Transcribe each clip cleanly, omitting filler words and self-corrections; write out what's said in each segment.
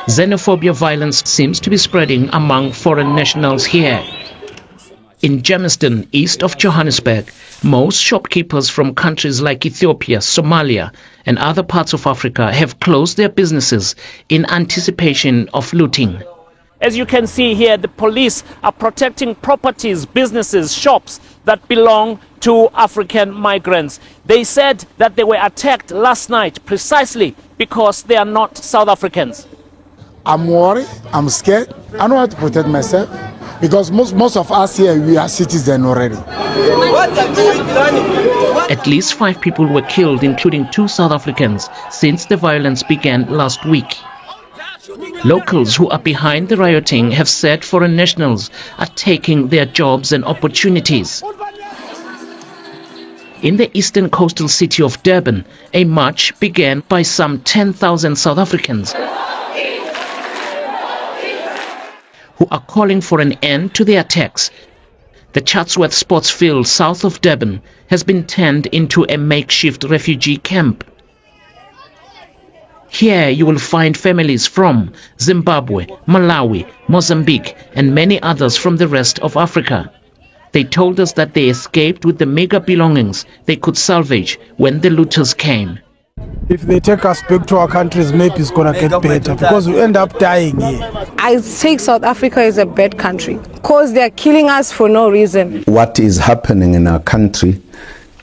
Xenophobia violence seems to be spreading among foreign nationals here. In Germiston, east of Johannesburg, most shopkeepers from countries like Ethiopia, Somalia, and other parts of Africa have closed their businesses in anticipation of looting. As you can see here, the police are protecting properties, businesses, shops that belong to African migrants. They said that they were attacked last night precisely because they are not South Africans. I'm worried, I'm scared. I know how to protect myself because most of us here, we are citizens already. At least 5 people were killed, including 2 South Africans, since the violence began last week. Locals who are behind the rioting have said foreign nationals are taking their jobs and opportunities. In the eastern coastal city of Durban, a march began by some 10,000 South Africans who are calling for an end to the attacks. The Chatsworth sports field south of Durban has been turned into a makeshift refugee camp. Here you will find families from Zimbabwe, Malawi, Mozambique, and many others from the rest of Africa. They told us that they escaped with the meager belongings they could salvage when the looters came. If they take us back to our countries, maybe it's going to get better because we end up dying here. I think South Africa is a bad country because they're killing us for no reason. What is happening in our country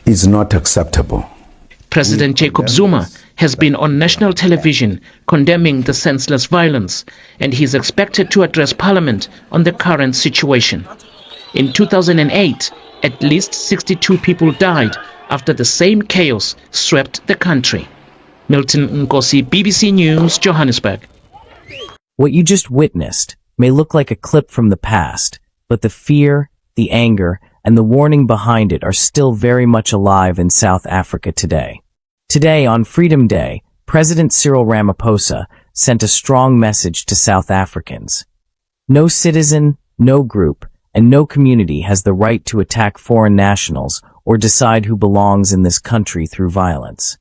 is not acceptable. President Jacob Zuma has been on national television condemning the senseless violence, and he is expected to address Parliament on the current situation. In 2008, at least 62 people died after the same chaos swept the country. Milton Nkosi, BBC News, Johannesburg. What you just witnessed may look like a clip from the past, but the fear, the anger, and the warning behind it are still very much alive in South Africa today. Today, on Freedom Day, President Cyril Ramaphosa sent a strong message to South Africans. No citizen, no group, and no community has the right to attack foreign nationals or decide who belongs in this country through violence.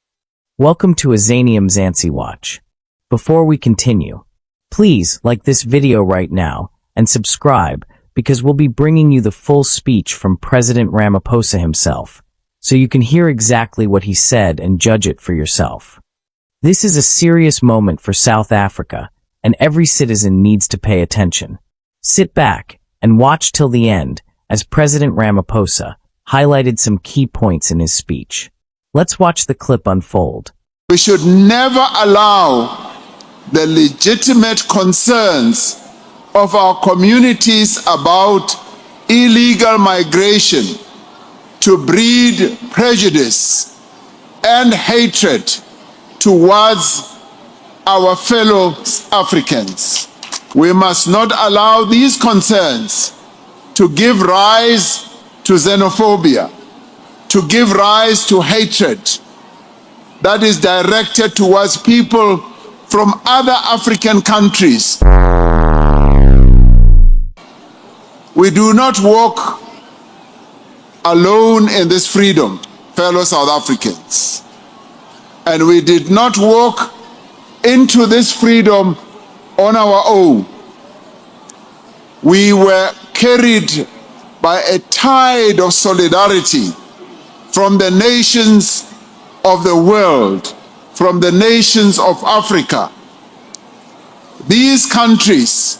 Welcome to Azanium Zansi Watch. Before we continue, please like this video right now and subscribe because we'll be bringing you the full speech from President Ramaphosa himself, so you can hear exactly what he said and judge it for yourself. This is a serious moment for South Africa, and every citizen needs to pay attention. Sit back and watch till the end as President Ramaphosa highlighted some key points in his speech. Let's watch the clip unfold. We should never allow the legitimate concerns of our communities about illegal migration to breed prejudice and hatred towards our fellow Africans. We must not allow these concerns to give rise to xenophobia, to give rise to hatred that is directed towards people from other African countries. We do not walk alone in this freedom, fellow South Africans. And we did not walk into this freedom on our own. We were carried by a tide of solidarity from the nations of the world, from the nations of Africa. These countries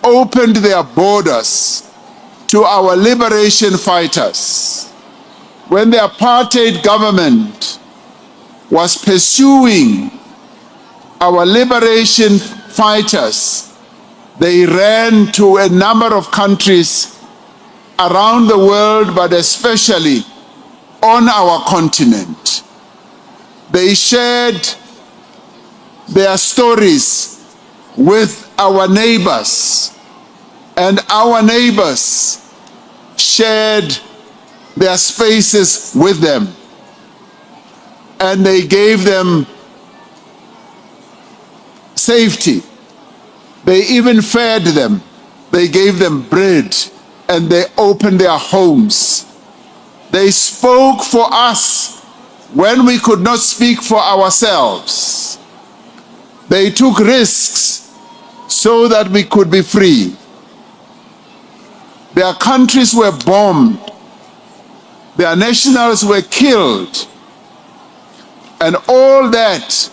opened their borders to our liberation fighters. When the apartheid government was pursuing our liberation fighters, they ran to a number of countries around the world, but especially on our continent. They shared their stories with our neighbors, and our neighbors shared their spaces with them, and they gave them safety. They even fed them. They gave them bread, and they opened their homes. They spoke for us when we could not speak for ourselves. They took risks so that we could be free. Their countries were bombed, their nationals were killed, and all that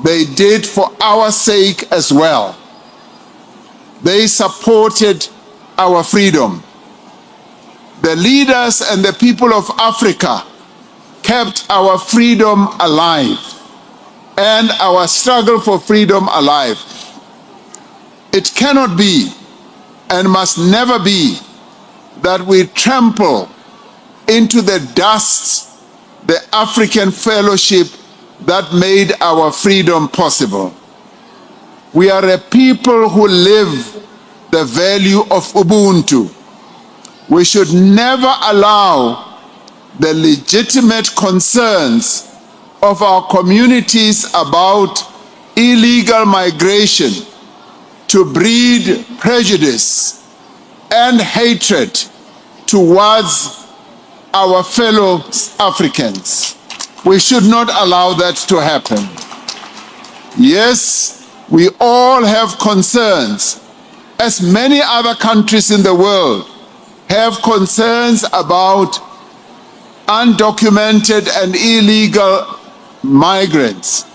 they did for our sake as well. They supported our freedom. The leaders and the people of Africa kept our freedom alive and our struggle for freedom alive. It cannot be and must never be that we trample into the dust the African fellowship that made our freedom possible. We are a people who live the value of Ubuntu. We should never allow the legitimate concerns of our communities about illegal migration to breed prejudice and hatred towards our fellow Africans. We should not allow that to happen. Yes, we all have concerns, as many other countries in the world have concerns about undocumented and illegal migrants.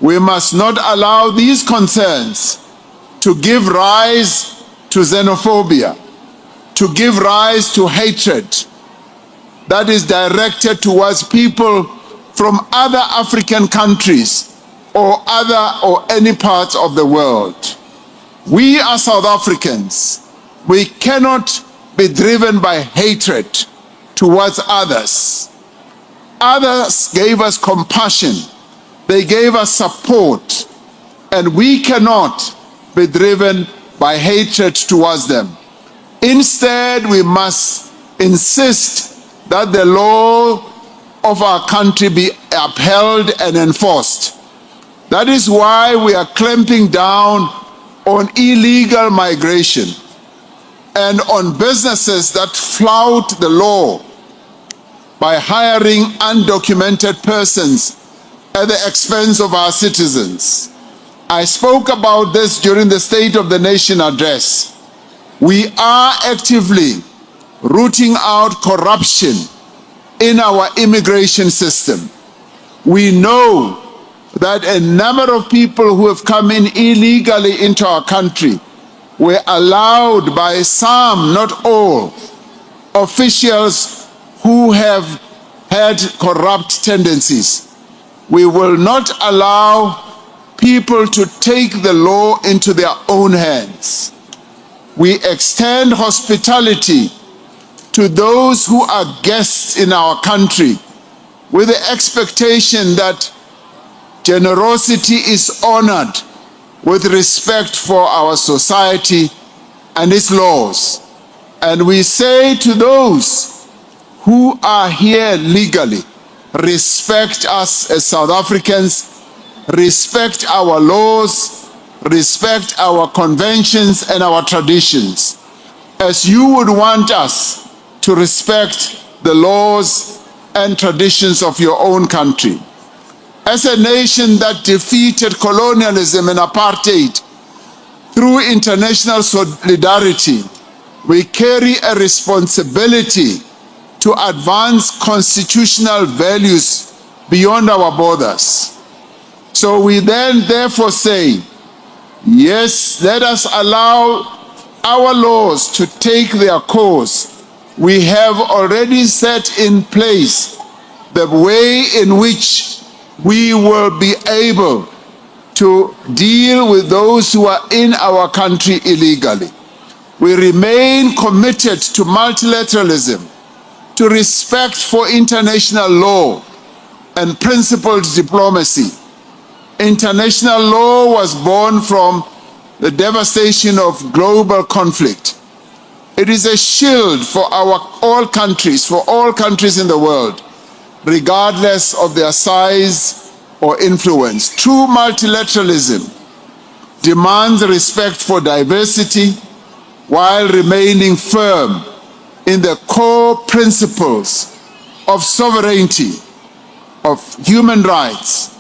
We must not allow these concerns to give rise to xenophobia, to give rise to hatred that is directed towards people from other African countries or any part of the world. We are South Africans. We cannot be driven by hatred towards others. Others gave us compassion. They gave us support. And we cannot be driven by hatred towards them. Instead, we must insist that the law of our country be upheld and enforced. That is why we are clamping down on illegal migration and on businesses that flout the law by hiring undocumented persons at the expense of our citizens. I spoke about this during the State of the Nation address. We are actively rooting out corruption in our immigration system. We know that a number of people who have come in illegally into our country were allowed by some, not all, officials who have had corrupt tendencies. We will not allow people to take the law into their own hands. We extend hospitality to those who are guests in our country with the expectation that generosity is honored with respect for our society and its laws. And we say to those who are here legally, respect us as South Africans, respect our laws, respect our conventions and our traditions, as you would want us to respect the laws and traditions of your own country. As a nation that defeated colonialism and apartheid through international solidarity, we carry a responsibility to advance constitutional values beyond our borders. So we then therefore say, yes, let us allow our laws to take their course. We have already set in place the way in which we will be able to deal with those who are in our country illegally. We remain committed to multilateralism, to respect for international law and principled diplomacy. International law was born from the devastation of global conflict. It is a shield for all countries in the world, regardless of their size or influence. True multilateralism demands respect for diversity while remaining firm in the core principles of sovereignty, of human rights,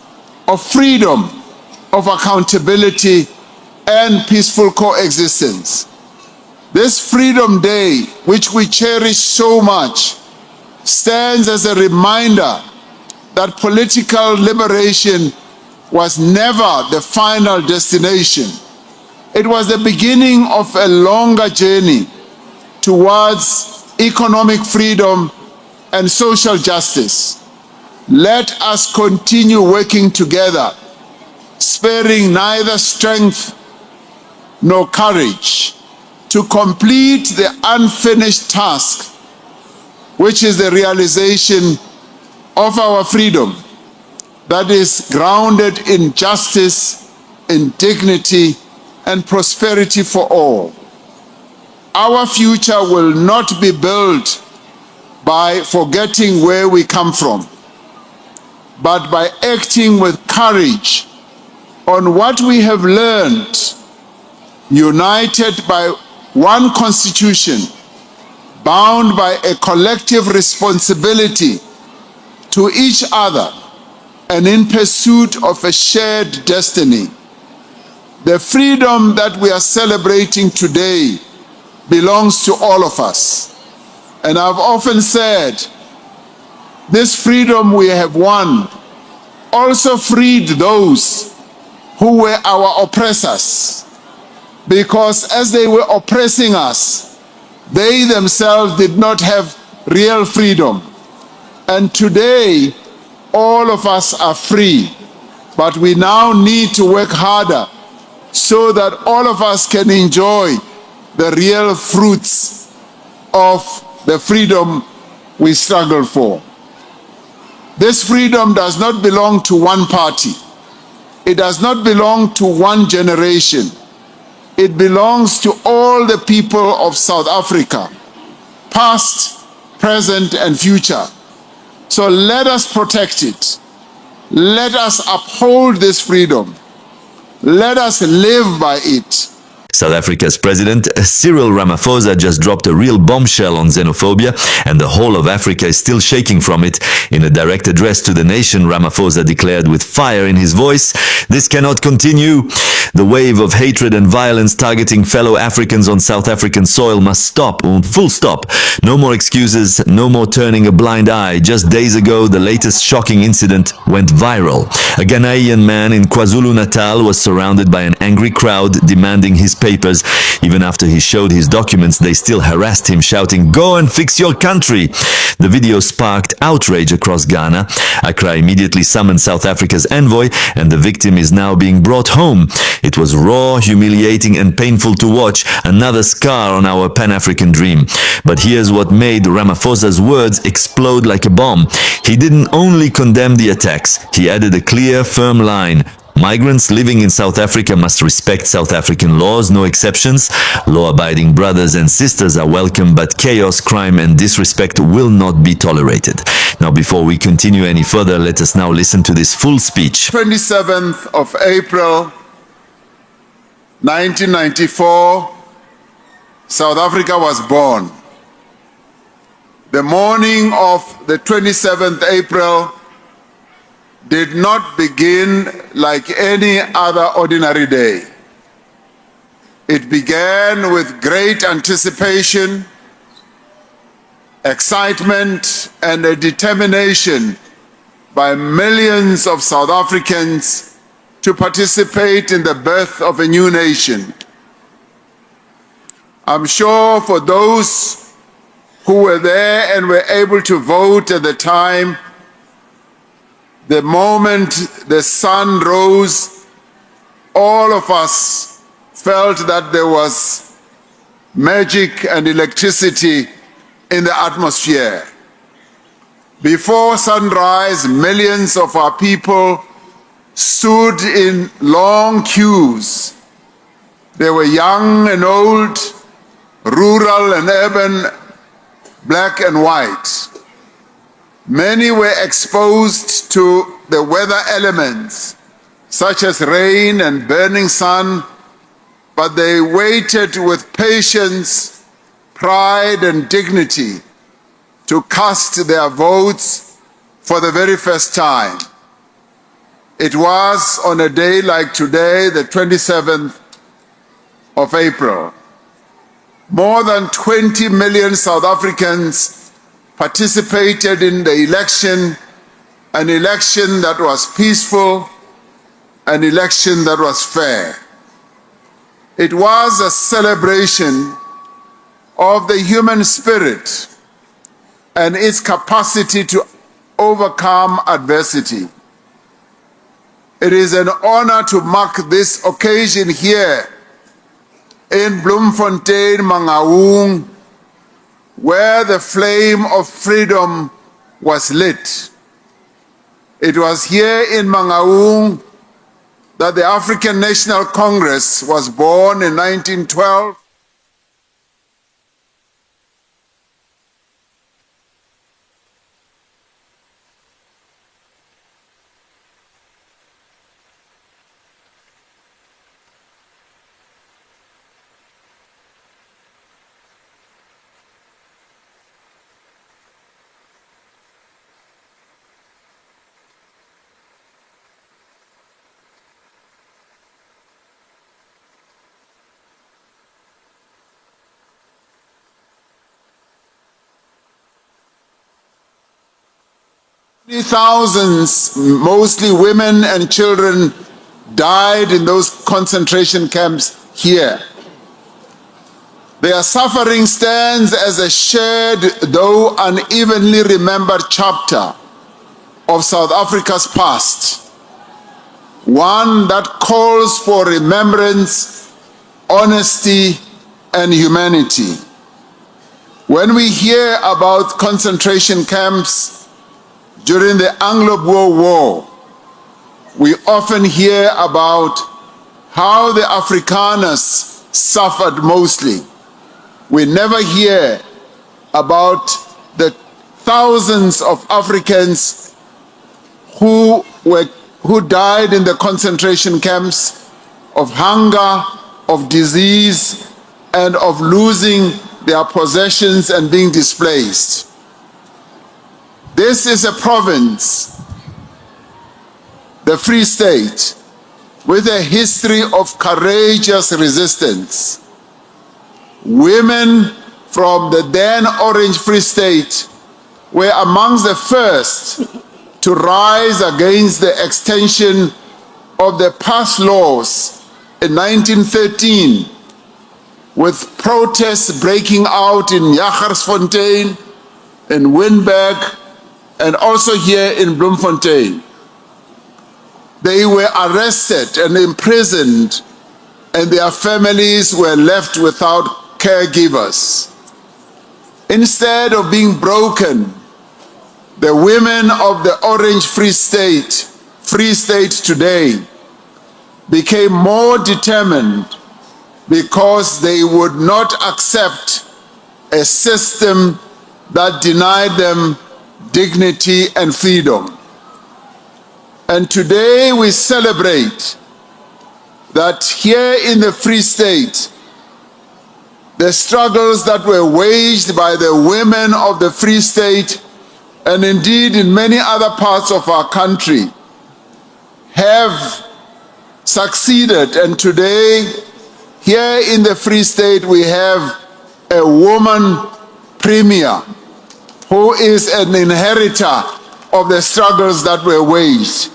of freedom, of accountability, and peaceful coexistence. This Freedom Day, which we cherish so much, stands as a reminder that political liberation was never the final destination. It was the beginning of a longer journey towards economic freedom and social justice. Let us continue working together, sparing neither strength nor courage, to complete the unfinished task, which is the realization of our freedom that is grounded in justice, in dignity, and prosperity for all. Our future will not be built by forgetting where we come from, but by acting with courage on what we have learned, united by one constitution, bound by a collective responsibility to each other, and in pursuit of a shared destiny. The freedom that we are celebrating today belongs to all of us. And I've often said, this freedom we have won also freed those who were our oppressors, because as they were oppressing us, they themselves did not have real freedom. And today, all of us are free, but we now need to work harder so that all of us can enjoy the real fruits of the freedom we struggle for. This freedom does not belong to one party. It does not belong to one generation. It belongs to all the people of South Africa, past, present, and future. So let us protect it. Let us uphold this freedom. Let us live by it. South Africa's President Cyril Ramaphosa just dropped a real bombshell on xenophobia, and the whole of Africa is still shaking from it. In a direct address to the nation, Ramaphosa declared with fire in his voice, "This cannot continue. The wave of hatred and violence targeting fellow Africans on South African soil must stop. Full stop. No more excuses, no more turning a blind eye." Just days ago, the latest shocking incident went viral. A Ghanaian man in KwaZulu-Natal was surrounded by an angry crowd demanding his papers. Even after he showed his documents, they still harassed him, shouting, "Go and fix your country." The video sparked outrage across Ghana. Accra immediately summoned South Africa's envoy, and the victim is now being brought home. It was raw, humiliating, and painful to watch, another scar on our Pan-African dream. But here's what made Ramaphosa's words explode like a bomb. He didn't only condemn the attacks, he added a clear, firm line. Migrants living in South Africa must respect South African laws, no exceptions. Law-abiding brothers and sisters are welcome, but chaos, crime, and disrespect will not be tolerated. Now, before we continue any further, let us now listen to this full speech. 27th of April, 1994, South Africa was born. The morning of the 27th April did not begin like any other ordinary day. It began with great anticipation, excitement, and a determination by millions of South Africans to participate in the birth of a new nation. I'm sure for those who were there and were able to vote at the time, the moment the sun rose, all of us felt that there was magic and electricity in the atmosphere. Before sunrise, millions of our people stood in long queues. They were young and old, rural and urban, black and white. Many were exposed to the weather elements, such as rain and burning sun, but they waited with patience, pride, and dignity to cast their votes for the very first time. It was on a day like today, the 27th of April. More than 20 million South Africans participated in the election, an election that was peaceful, an election that was fair. It was a celebration of the human spirit and its capacity to overcome adversity. It is an honor to mark this occasion here in Bloemfontein, Mangaung, where the flame of freedom was lit. It was here in Mangaung that the African National Congress was born in 1912. Thousands, mostly women and children, died in those concentration camps here. Their suffering stands as a shared, though unevenly remembered chapter of South Africa's past, one that calls for remembrance, honesty, and humanity. When we hear about concentration camps during the Anglo-Boer War, we often hear about how the Afrikaners suffered mostly. We never hear about the thousands of Africans who died in the concentration camps of hunger, of disease, and of losing their possessions and being displaced. This is a province, the Free State, with a history of courageous resistance. Women from the then Orange Free State were amongst the first to rise against the extension of the past laws in 1913, with protests breaking out in Jagersfontein, in Wynberg, and also here in Bloemfontein. They were arrested and imprisoned, and their families were left without caregivers. Instead of being broken, the women of the Orange Free State today, became more determined because they would not accept a system that denied them dignity and freedom. And today we celebrate that here in the Free State, the struggles that were waged by the women of the Free State, and indeed in many other parts of our country, have succeeded. And today, here in the Free State, we have a woman premier who is an inheritor of the struggles that were waged.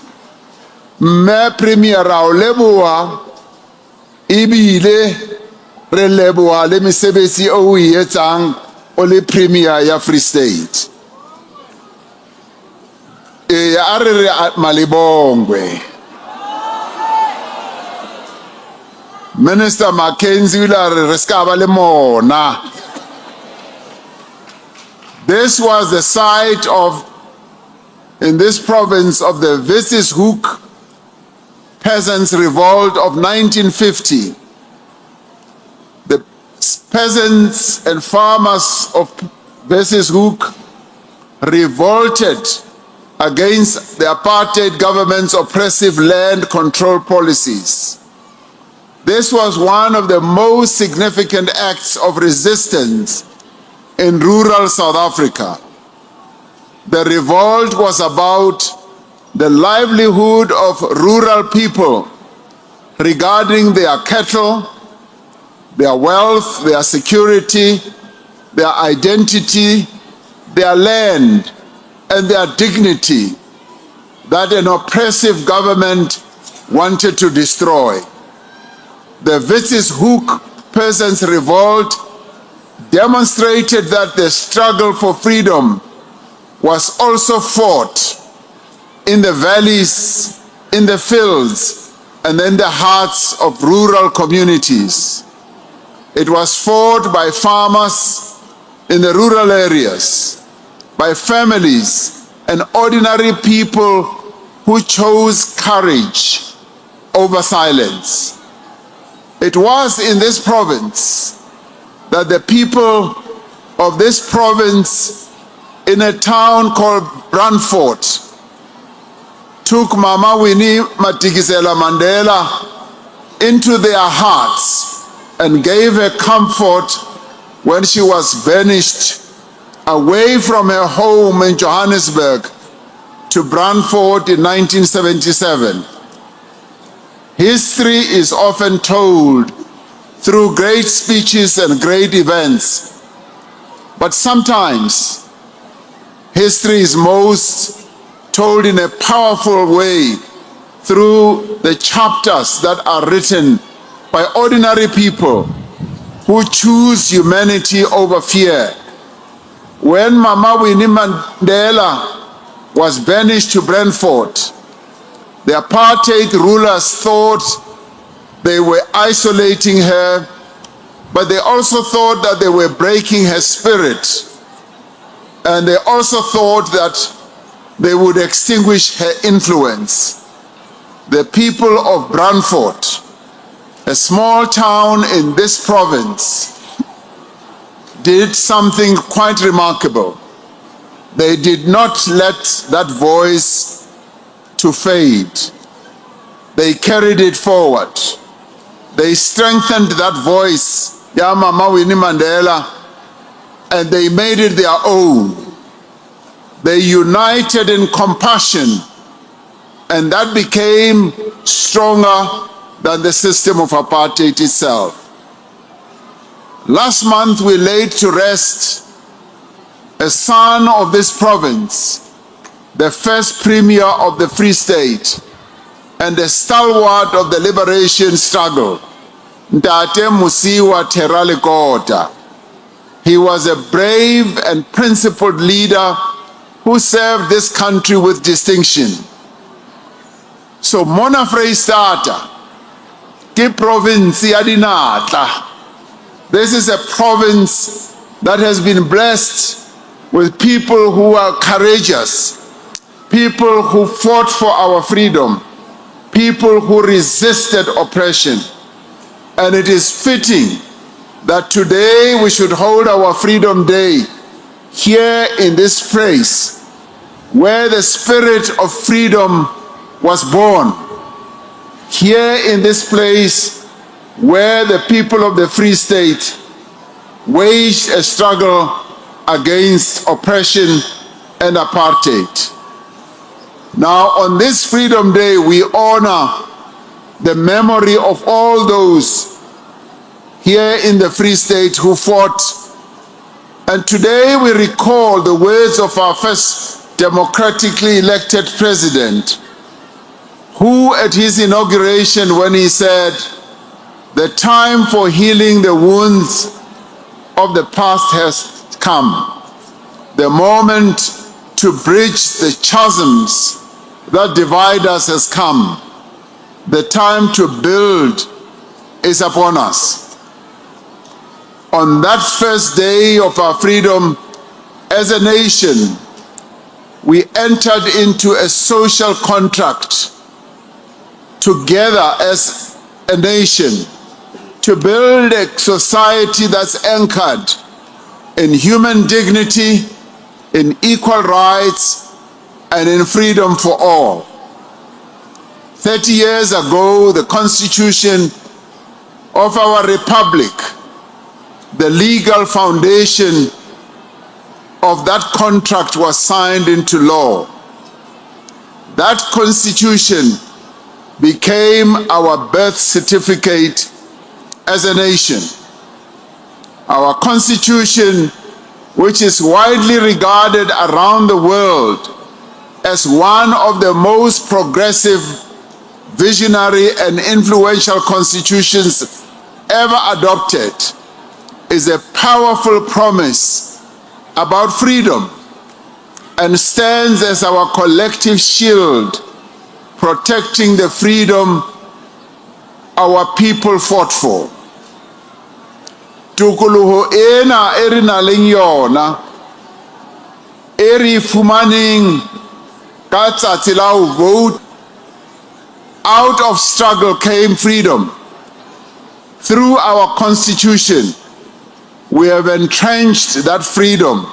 Me premier ra o leboha, ebile re leboha le mesebetsi o e etsang o le premier ya Free State. A re re malibongwe. Minister Mackenzie re ska ba le mona. This was the site of, in this province, of the Witshoek Peasants' Revolt of 1950. The peasants and farmers of Witshoek revolted against the apartheid government's oppressive land control policies. This was one of the most significant acts of resistance in rural South Africa. The revolt was about the livelihood of rural people regarding their cattle, their wealth, their security, their identity, their land, and their dignity that an oppressive government wanted to destroy. The Witshoek Peasants' Revolt demonstrated that the struggle for freedom was also fought in the valleys, in the fields, and in the hearts of rural communities. It was fought by farmers in the rural areas, by families and ordinary people who chose courage over silence. It was in this province that the people of this province, in a town called Brandfort, took Mama Winnie Madikizela Mandela into their hearts and gave her comfort when she was banished away from her home in Johannesburg to Brandfort in 1977. History is often told through great speeches and great events, but sometimes history is most told in a powerful way through the chapters that are written by ordinary people who choose humanity over fear. When Mama Winnie Mandela was banished to Brandfort, the apartheid rulers thought they were isolating her, but they also thought that they were breaking her spirit. And they also thought that they would extinguish her influence. The people of Brandfort, a small town in this province, did something quite remarkable. They did not let that voice to fade. They carried it forward. They strengthened that voice, Ya Mama Winnie Mandela, and they made it their own. They united in compassion, and that became stronger than the system of apartheid itself. Last month we laid to rest a son of this province, the first premier of the Free State, and a stalwart of the liberation struggle, Ntate Musiwa Teralekota. He was a brave and principled leader who served this country with distinction. So Mona Freistata, ke province ya dinatla. This is a province that has been blessed with people who are courageous, people who fought for our freedom, people who resisted oppression. And it is fitting that today we should hold our Freedom Day here in this place where the spirit of freedom was born, here in this place where the people of the Free State waged a struggle against oppression and apartheid. Now, on this Freedom Day, we honor the memory of all those here in the Free State who fought. And today we recall the words of our first democratically elected president, who at his inauguration, when he said, "The time for healing the wounds of the past has come. The moment to bridge the chasms that divide us has come. The time to build is upon us." On that first day of our freedom as a nation, we entered into a social contract together as a nation to build a society that's anchored in human dignity, in equal rights, and in freedom for all. 30 years ago, the Constitution of our Republic, the legal foundation of that contract, was signed into law. That Constitution became our birth certificate as a nation. Our Constitution, which is widely regarded around the world as one of the most progressive, visionary, and influential constitutions ever adopted, is a powerful promise about freedom and stands as our collective shield, protecting the freedom our people fought for. Tukuluho ena erina lenyona eri fumaning katsatilau vote. Out of struggle came freedom. Through our Constitution, we have entrenched that freedom.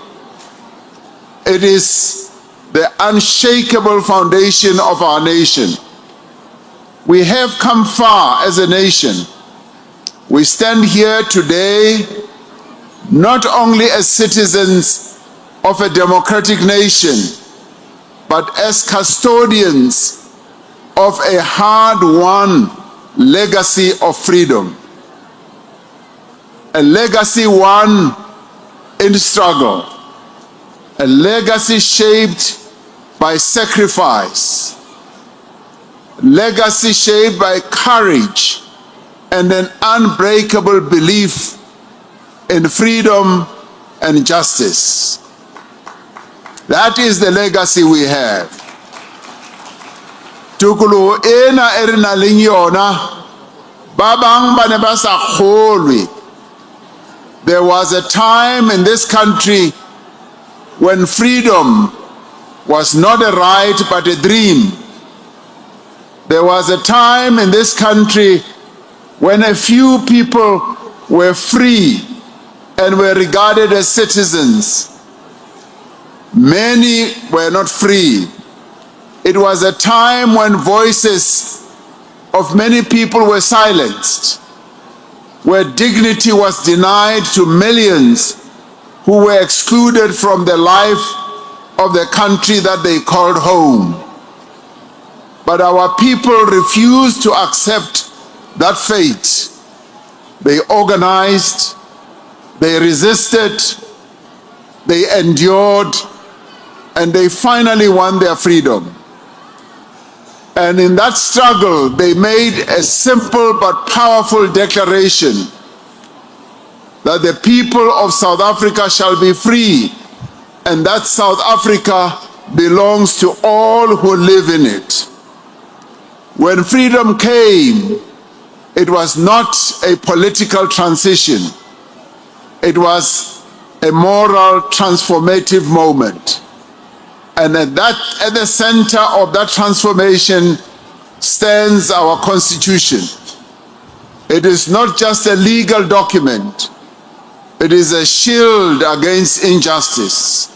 It is the unshakable foundation of our nation. We have come far as a nation. We stand here today not only as citizens of a democratic nation, but as custodians of a hard-won legacy of freedom. A legacy won in struggle. A legacy shaped by sacrifice. Legacy shaped by courage and an unbreakable belief in freedom and justice. That is the legacy we have. Tukulu ena erina linyona babang banebasa kholwi. There was a time in this country when freedom was not a right but a dream. There was a time in this country when a few people were free and were regarded as citizens. Many were not free. It was a time when voices of many people were silenced, where dignity was denied to millions who were excluded from the life of the country that they called home. But our people refused to accept that fate. They organized, they resisted, they endured, and they finally won their freedom. And in that struggle, they made a simple but powerful declaration that the people of South Africa shall be free, and that South Africa belongs to all who live in it. When freedom came, it was not a political transition. It was a moral transformative moment. And at the center of that transformation stands our Constitution. It is not just a legal document. It is a shield against injustice,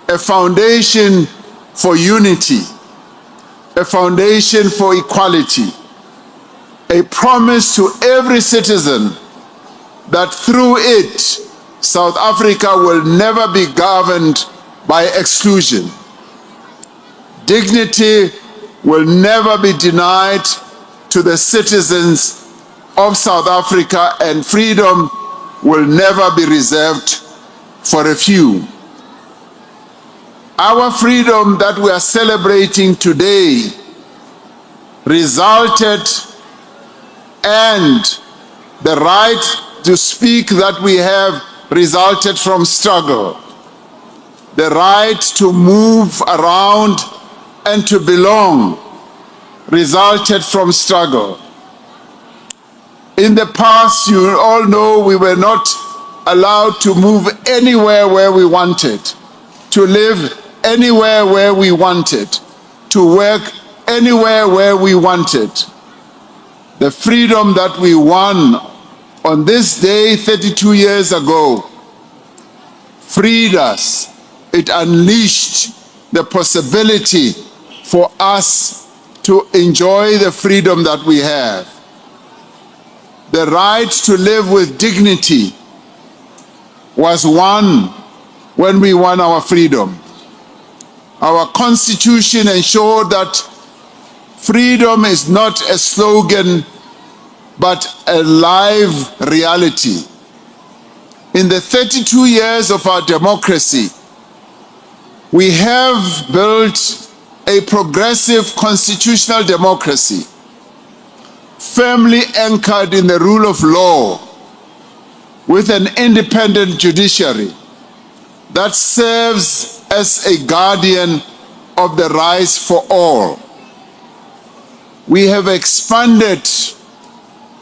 a foundation for unity, a foundation for equality, a promise to every citizen that through it, South Africa will never be governed by exclusion. Dignity will never be denied to the citizens of South Africa, and freedom will never be reserved for a few. Our freedom that we are celebrating today resulted, and the right to speak that we have resulted from struggle. The right to move around and to belong resulted from struggle. In the past, you all know we were not allowed to move anywhere where we wanted, to live anywhere where we wanted, to work anywhere where we wanted. The freedom that we won on this day 32 years ago freed us. It unleashed the possibility for us to enjoy the freedom that we have. The right to live with dignity was won when we won our freedom. Our Constitution ensured that freedom is not a slogan, but a live reality. In the 32 years of our democracy, we have built a progressive constitutional democracy, firmly anchored in the rule of law, with an independent judiciary that serves as a guardian of the rights for all. We have expanded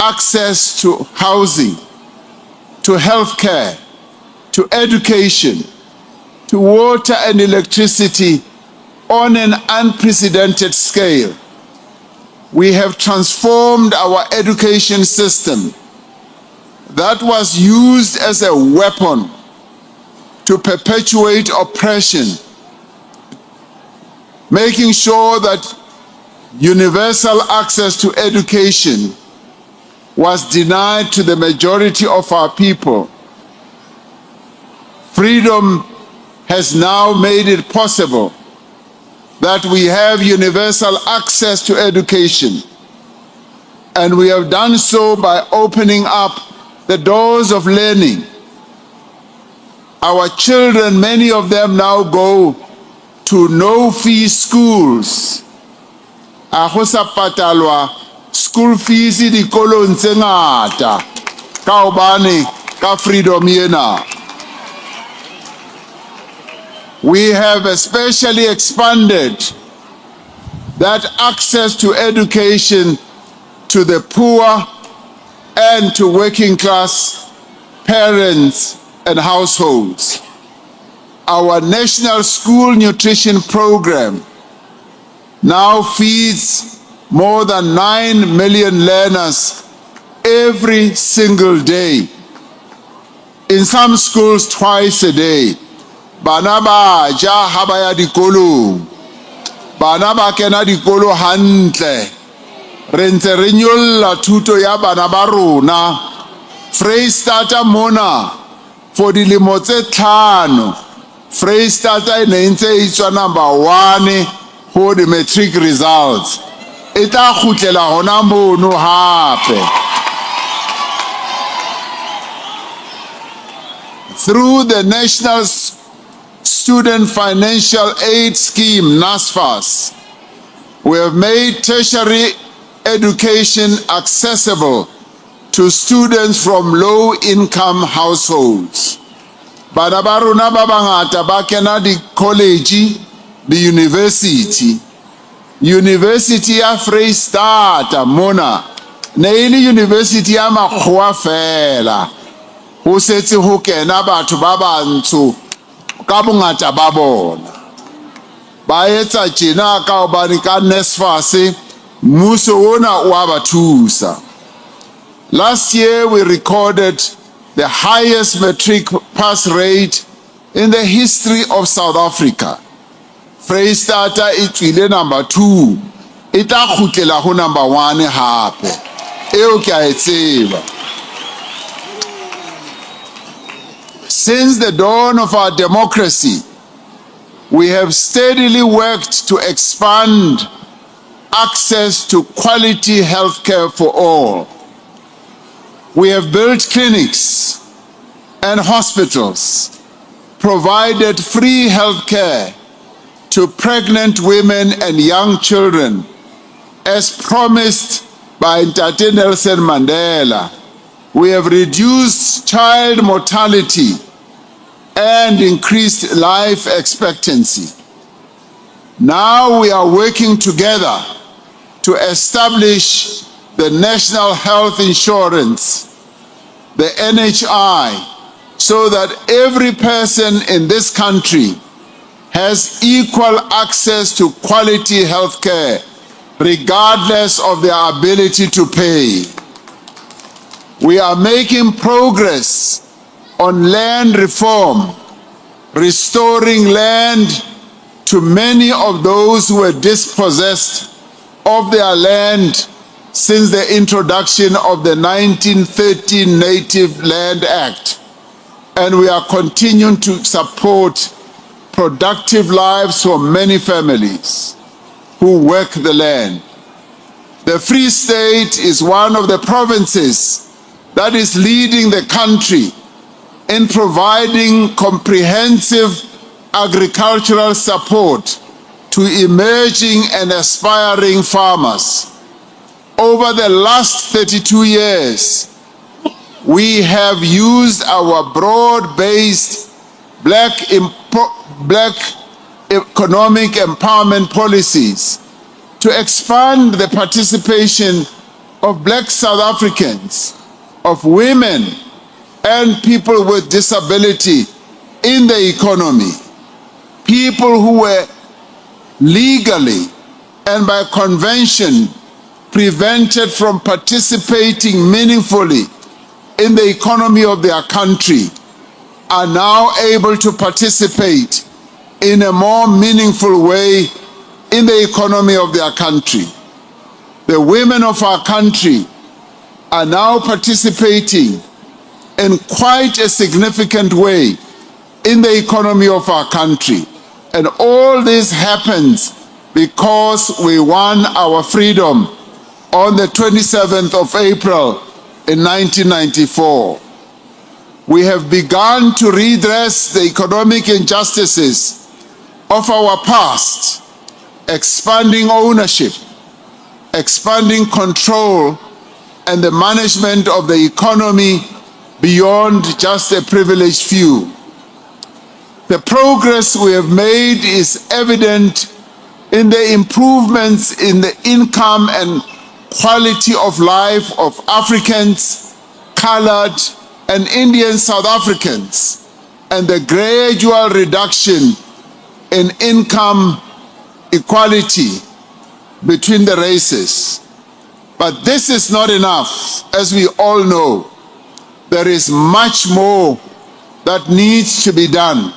access to housing, to healthcare, to education, to water and electricity on an unprecedented scale. We have transformed our education system that was used as a weapon to perpetuate oppression, making sure that universal access to education was denied to the majority of our people. Freedom has now made it possible that we have universal access to education, and we have done so by opening up the doors of learning. Our children, many of them now go to no-fee schools. Ho sa patalwa school fees dikolong tse ngata ka hobane ka freedom ena. We have especially expanded that access to education to the poor and to working class parents and households. Our National School Nutrition Program now feeds more than 9 million learners every single day. In some schools, twice a day. Bana ba ja ha ba ya dikolong, bana ba kena dikolo hantle, re ntse re nyolla thuto ya bana ba rona. Freistata mona for dilemo tse 5, Freistata e ne ntse e tswa number 1 for the matric results. E tla khutlela hona mono hape. Through the National Student Financial Aid Scheme, NSFAS, we have made tertiary education accessible to students from low-income households. Bana ba rona ba bangata ba kena di college, di university. University ya Freistata mona, ne ile university ya makgowa fela. Ho setse ho kena batho ba bantsho ka bongata ba bona. Ba etsa tjena ka hobane ka NSFAS mmuso ona wa ba thusa. Last year we recorded the highest matric pass rate in the history of South Africa. Freistata e tswile number 2. E tla khutlela ho number 1 hape. Eo ke a e tseba. Since the dawn of our democracy, we have steadily worked to expand access to quality healthcare for all. We have built clinics and hospitals, provided free healthcare to pregnant women and young children, as promised by Ntate Nelson Mandela. We have reduced child mortality and increased life expectancy. Now we are working together to establish the National Health Insurance, the NHI, so that every person in this country has equal access to quality health care, regardless of their ability to pay. We are making progress on land reform, restoring land to many of those who were dispossessed of their land since the introduction of the 1913 Native Land Act. And we are continuing to support productive lives for many families who work the land. The Free State is one of the provinces that is leading the country in providing comprehensive agricultural support to emerging and aspiring farmers. Over the last 32 years, we have used our broad-based black economic empowerment policies to expand the participation of black South Africans, of women, and people with disability in the economy. People who were legally and by convention prevented from participating meaningfully in the economy of their country are now able to participate in a more meaningful way in the economy of their country. The women of our country are now participating in quite a significant way in the economy of our country. And all this happens because we won our freedom on the 27th of April in 1994. We have begun to redress the economic injustices of our past, expanding ownership, expanding control, and the management of the economy beyond just a privileged few. The progress we have made is evident in the improvements in the income and quality of life of Africans, colored, and Indian South Africans, and the gradual reduction in income equality between the races. But this is not enough, as we all know. There is much more that needs to be done.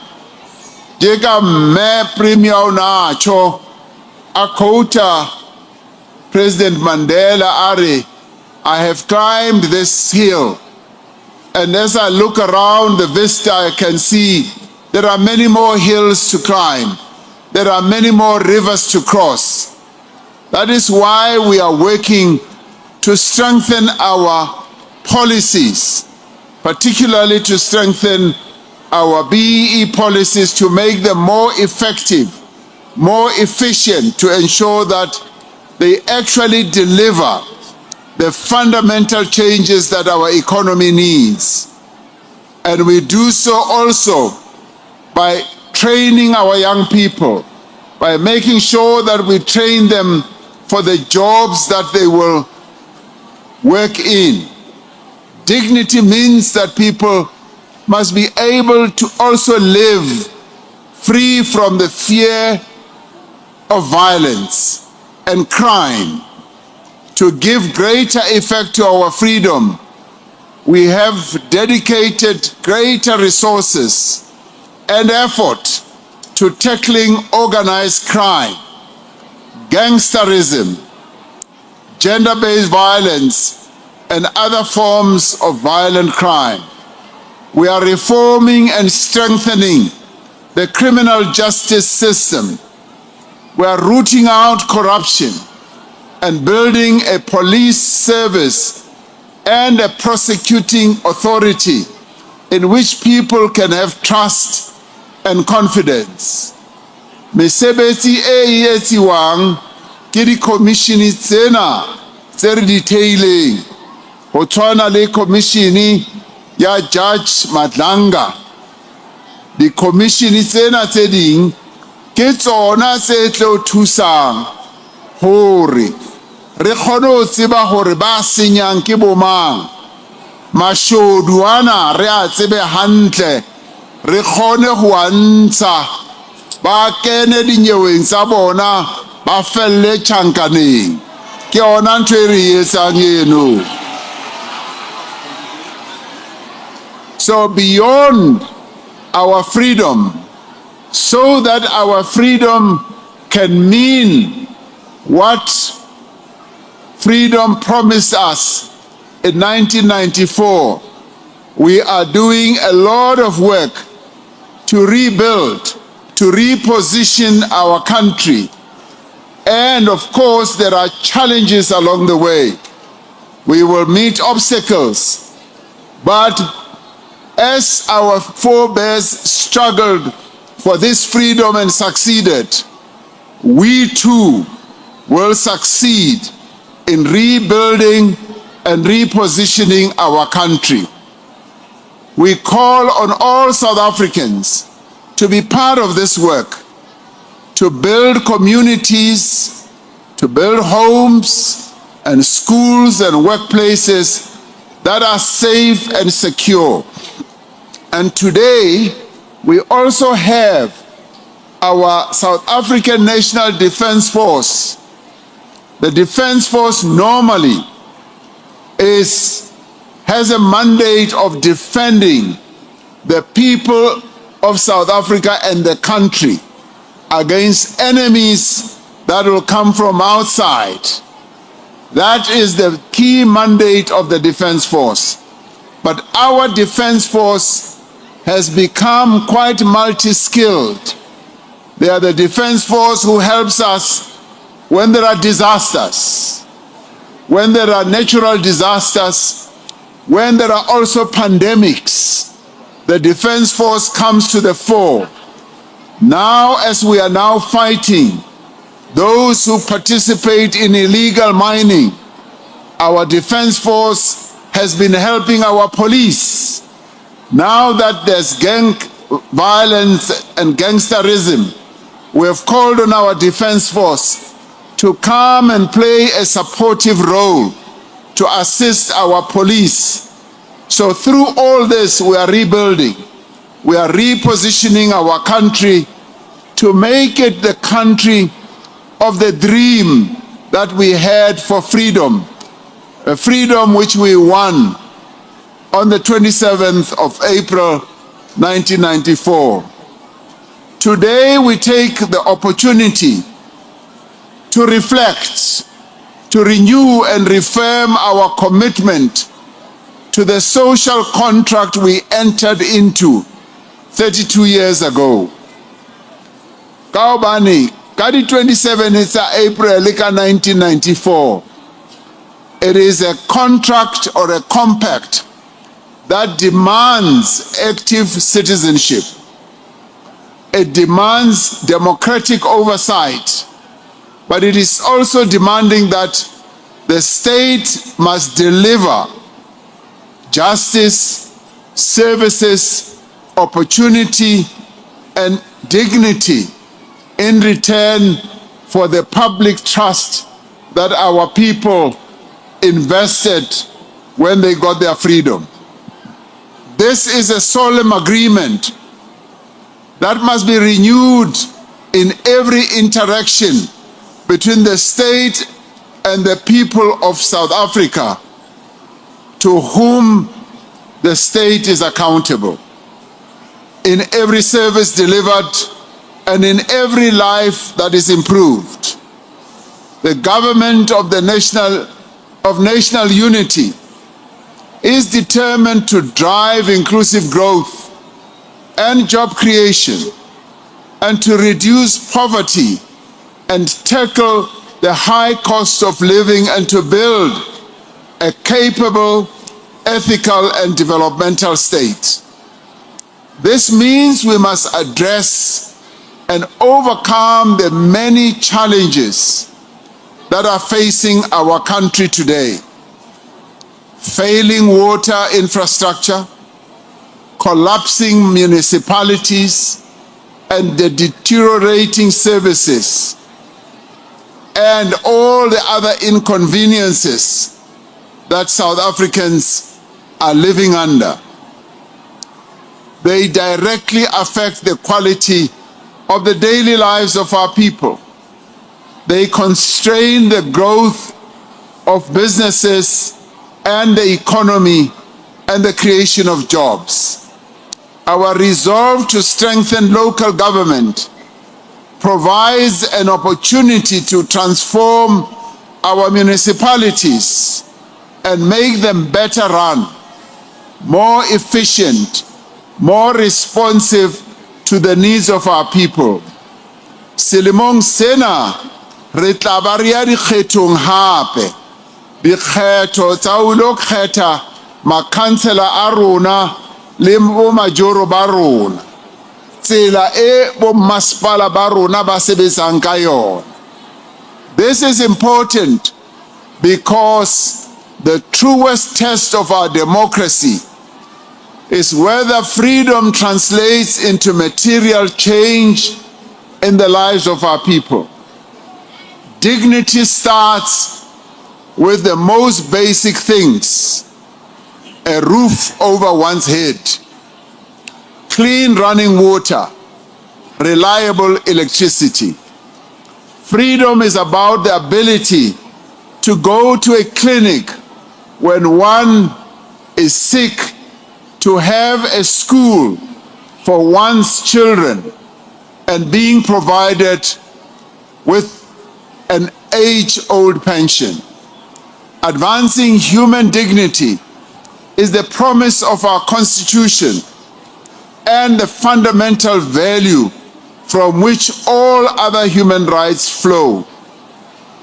Jega me premier na cho akota President Mandela Ari, I have climbed this hill, and as I look around the vista, I can see there are many more hills to climb. There are many more rivers to cross. That is why we are working to strengthen our policies, particularly to strengthen our BEE policies, to make them more effective, more efficient, to ensure that they actually deliver the fundamental changes that our economy needs. And we do so also by training our young people, by making sure that we train them for the jobs that they will work in. Dignity means that people must be able to also live free from the fear of violence and crime. To give greater effect to our freedom, we have dedicated greater resources and effort to tackling organized crime, gangsterism, gender-based violence, and other forms of violent crime. We are reforming and strengthening the criminal justice system. We are rooting out corruption and building a police service and a prosecuting authority in which people can have trust and confidence. Mesebetsi e etsiwang ke di commission tsena tse re detailing ho tshwana le commission ya Judge Madlanga. Di commission tsena tse ding ke tsona tse tlo thusang hore re kgone ho tseba hore ba senyang ke bomang. Mashodu ana re a tsebe hantle, re kgone ho antsha ba kene dinyeweng tsa bona ba felle tjhankaneng. Ke ona ntho e re etsang eno. So beyond our freedom, so that our freedom can mean what freedom promised us in 1994, we are doing a lot of work to rebuild, to reposition our country. And of course, there are challenges along the way. We will meet obstacles, but As our forebears struggled for this freedom and succeeded, we too will succeed in rebuilding and repositioning our country. We call on all South Africans to be part of this work, to build communities, to build homes and schools and workplaces that are safe and secure. And today, we also have our South African National Defence Force. The Defence Force normally has a mandate of defending the people of South Africa and the country against enemies that will come from outside. That is the key mandate of the Defence Force. But our Defence Force has become quite multi-skilled. They are the Defence Force who helps us when there are disasters, when there are natural disasters, when there are also pandemics. The Defence Force comes to the fore. Now, as we are now fighting those who participate in illegal mining, our Defence Force has been helping our police. Now that there's gang violence and gangsterism, we have called on our Defence Force to come and play a supportive role to assist our police. So through all this, we are rebuilding. We are repositioning our country to make it the country of the dream that we had for freedom, a freedom which we won on the 27th of April, 1994. Today, we take the opportunity to reflect, to renew and reaffirm our commitment to the social contract we entered into 32 years ago. Kaobani, Kadi 27 is April 1994. It is a contract or a compact that demands active citizenship. It demands democratic oversight, but it is also demanding that the state must deliver justice, services, opportunity, and dignity in return for the public trust that our people invested when they got their freedom. This is a solemn agreement that must be renewed in every interaction between the state and the people of South Africa, to whom the state is accountable. In every service delivered and in every life that is improved, the government of national unity is determined to drive inclusive growth and job creation, and to reduce poverty and tackle the high cost of living, and to build a capable, ethical, and developmental state. This means we must address and overcome the many challenges that are facing our country today. Failing water infrastructure, collapsing municipalities, and the deteriorating services, and all the other inconveniences that South Africans are living under. They directly affect the quality of the daily lives of our people. They constrain the growth of businesses and the economy and the creation of jobs. Our resolve to strengthen local government provides an opportunity to transform our municipalities and make them better run, more efficient, more responsive to the needs of our people. Selemong sena re tla ba re ya dikgethong hape, dikgetho tsa ho lo kgetha makhansela a rona le bomajoro ba rona tsela e bommasepala ba rona ba sebetsang ka yona. This is important because the truest test of our democracy is whether freedom translates into material change in the lives of our people. Dignity starts with the most basic things: a roof over one's head, clean running water, reliable electricity. Freedom is about the ability to go to a clinic when one is sick, to have a school for one's children, and being provided with an age-old pension. Advancing human dignity is the promise of our Constitution and the fundamental value from which all other human rights flow.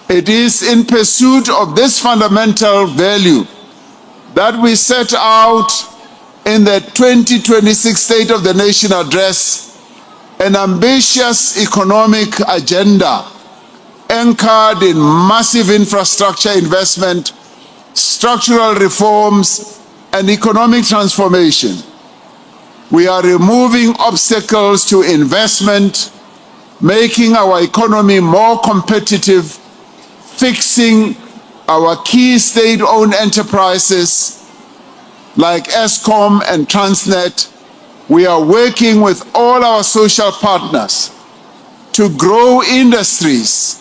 It is in pursuit of this fundamental value that we set out in the 2026 State of the Nation Address an ambitious economic agenda anchored in massive infrastructure investment, structural reforms, and economic transformation. We are removing obstacles to investment, making our economy more competitive, fixing our key state-owned enterprises like Eskom and Transnet. We are working with all our social partners to grow industries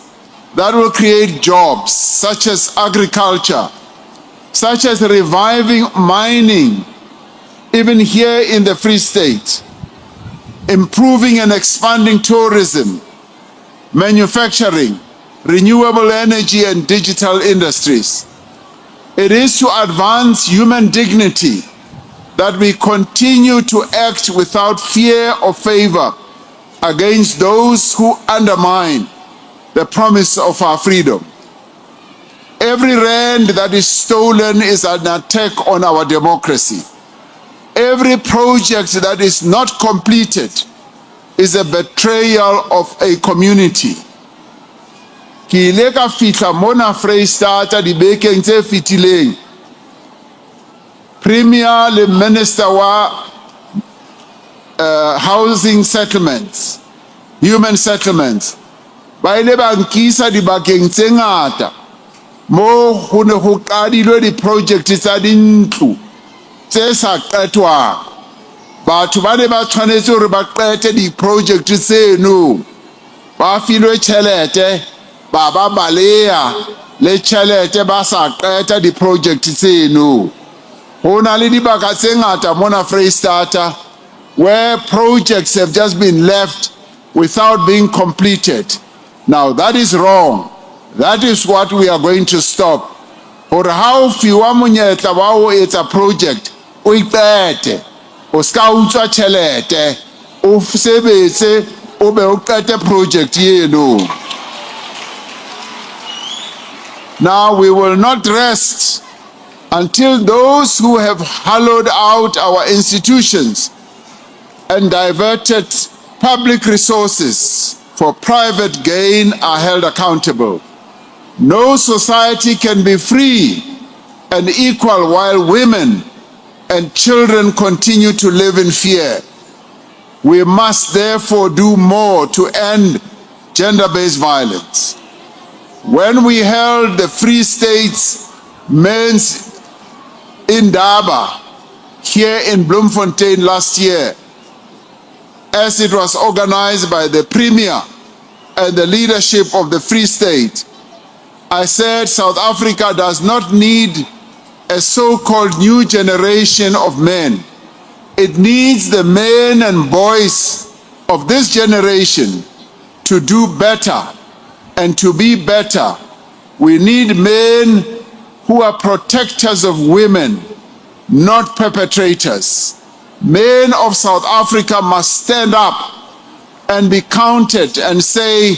that will create jobs, such as agriculture, such as reviving mining, even here in the Free State, improving and expanding tourism, manufacturing, renewable energy, and digital industries. It is to advance human dignity that we continue to act without fear or favor against those who undermine the promise of our freedom. Every rand that is stolen is an attack on our democracy. Every project that is not completed is a betrayal of a community. Ki ile ka fihla mona Freistata dibekeng tse fitileng, Premier le Minister wa Housing Settlements, Human Settlements, ba ile ba nkisa dibakeng tse ngata mo go ne go qadilwe di-project tsa dintlo tse sa qetwang. Batho ba ne ba tshwanetse gore ba qete di-project tseno, ba filwe tšhelete, ba ba balea le tšhelete ba sa qeta di-project tseno. Go na le dibaka tse ngata mona Freistata where projects have just been left without being completed. Now that is wrong. That is what we are going to stop. Or how fiwa monyetla wa o etsa project o iqete, o ska utswa tšhelete, o sebetse o be o qete project yeno. Now we will not rest until those who have hollowed out our institutions and diverted public resources for private gain are held accountable. No society can be free and equal while women and children continue to live in fear. We must therefore do more to end gender-based violence. When we held the Free State's Men's Indaba here in Bloemfontein last year, as it was organized by the Premier and the leadership of the Free State, I said South Africa does not need a so-called new generation of men. It needs the men and boys of this generation to do better and to be better. We need men who are protectors of women, not perpetrators. Men of South Africa must stand up and be counted and say,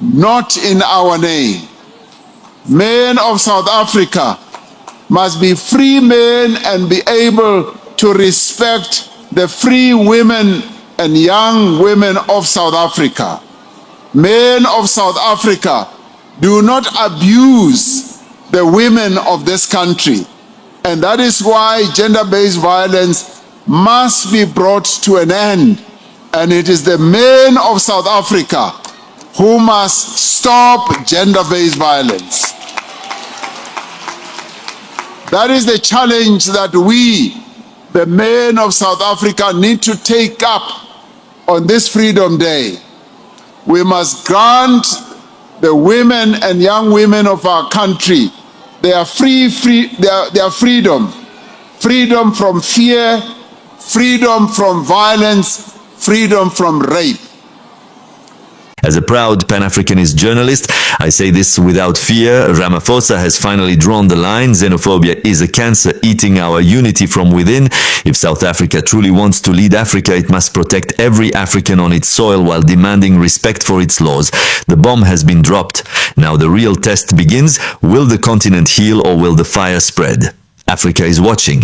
not in our name. Men of South Africa must be free men and be able to respect the free women and young women of South Africa. Men of South Africa, do not abuse the women of this country. And that is why gender-based violence must be brought to an end. And it is the men of South Africa who must stop gender-based violence. That is the challenge that we, the men of South Africa, need to take up on this Freedom Day. We must grant the women and young women of our country their freedom. Freedom from fear, freedom from violence, freedom from rape. As a proud Pan-Africanist journalist, I say this without fear. Ramaphosa has finally drawn the line. Xenophobia is a cancer eating our unity from within. If South Africa truly wants to lead Africa, it must protect every African on its soil while demanding respect for its laws. The bomb has been dropped. Now the real test begins. Will the continent heal or will the fire spread? Africa is watching.